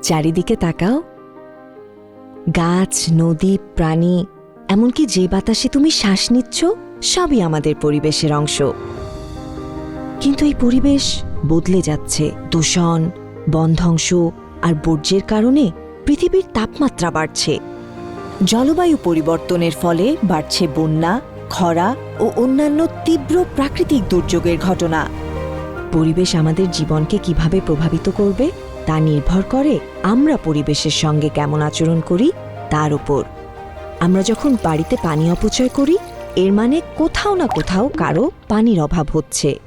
চারিদিকে তাকাও, গাছ, নদী, প্রাণী, এমনকি যে বাতাসে তুমি শ্বাস নিচ্ছ সবই আমাদের পরিবেশের অংশ। কিন্তু এই পরিবেশ বদলে যাচ্ছে। দূষণ, বনধ্বংস আর বর্জ্যের কারণে পৃথিবীর তাপমাত্রা বাড়ছে। জলবায়ু পরিবর্তনের ফলে বাড়ছে বন্যা, খরা ও অন্যান্য তীব্র প্রাকৃতিক দুর্যোগের ঘটনা। পরিবেশ আমাদের জীবনকে কিভাবে প্রভাবিত করবে তা নির্ভর করে আমরা পরিবেশের সঙ্গে কেমন আচরণ করি তার উপর। আমরা যখন বাড়িতে পানি অপচয় করি, এর মানে কোথাও না কোথাও কারো পানির অভাব হচ্ছে।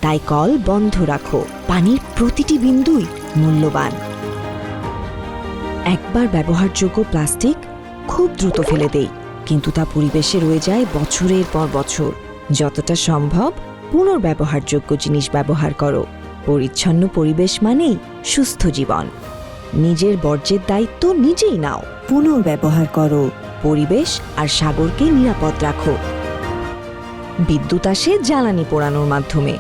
তাই কল বন্ধ রাখো। পানির প্রতিটি বিন্দুই মূল্যবান। একবার ব্যবহারযোগ্য প্লাস্টিক খুব দ্রুত ফেলে দেই, কিন্তু তা পরিবেশে রয়ে যায় বছরের পর বছর। যতটা সম্ভব পুনর্ব্যবহারযোগ্য জিনিস ব্যবহার করো। পরিচ্ছন্ন পরিবেশ মানেই সুস্থ জীবন। নিজের বর্জ্যের দায়িত্ব নিজেই নাও। পুনর্ব্যবহার করো। পরিবেশ আর সাগরকে নিরাপদ রাখো। বিদ্যুৎ আসে জ্বালানি পোড়ানোর মাধ্যমে।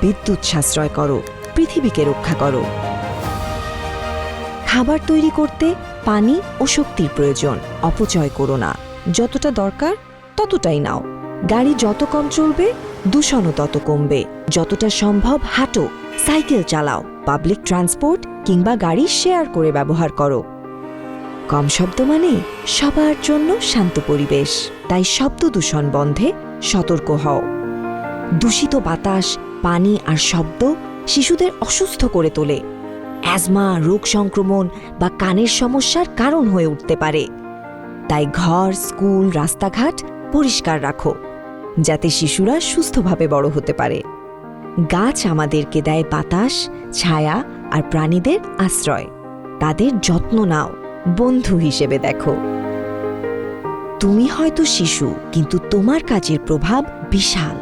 বিদ্যুৎ সাশ্রয় করো, পৃথিবীকে রক্ষা করো। খাবার তৈরি করতে পানি ও শক্তির প্রয়োজন। অপচয় করো না। যতটা দরকার ততটাই নাও। গাড়ি যত কম চলবে, দূষণও তত কমবে। যতটা সম্ভব হাঁটো, সাইকেল চালাও, পাবলিক ট্রান্সপোর্ট কিংবা গাড়ি শেয়ার করে ব্যবহার করো। কম শব্দ মানে সবার জন্য শান্ত পরিবেশ। তাই শব্দ দূষণ বন্ধে সতর্ক হও। দূষিত বাতাস, পানি আর শব্দ শিশুদের অসুস্থ করে তোলে। অ্যাজমা, রোগ সংক্রমণ বা কানের সমস্যার কারণ হয়ে উঠতে পারে। তাই ঘর, স্কুল, রাস্তাঘাট পরিষ্কার রাখো, যাতে শিশুরা সুস্থভাবে বড় হতে পারে। গাছ আমাদেরকে দেয় বাতাস, ছায়া আর প্রাণীদের আশ্রয়। তাদের যত্ন নাও, বন্ধু হিসেবে দেখো। তুমি হয়তো শিশু, কিন্তু তোমার কাজের প্রভাব বিশাল।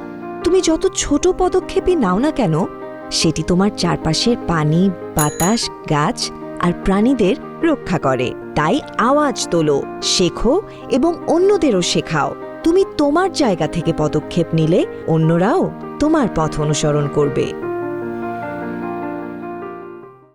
তুমি যত ছোট পদক্ষেপই নাও না কেন, সেটি তোমার চারপাশের পানি, বাতাস, গাছ আর প্রাণীদের রক্ষা করে। তাই আওয়াজ তোলো, শেখো এবং অন্যদেরও শেখাও। তুমি তোমার জায়গা থেকে পদক্ষেপ নিলে অন্যরাও তোমার পথ অনুসরণ করবে।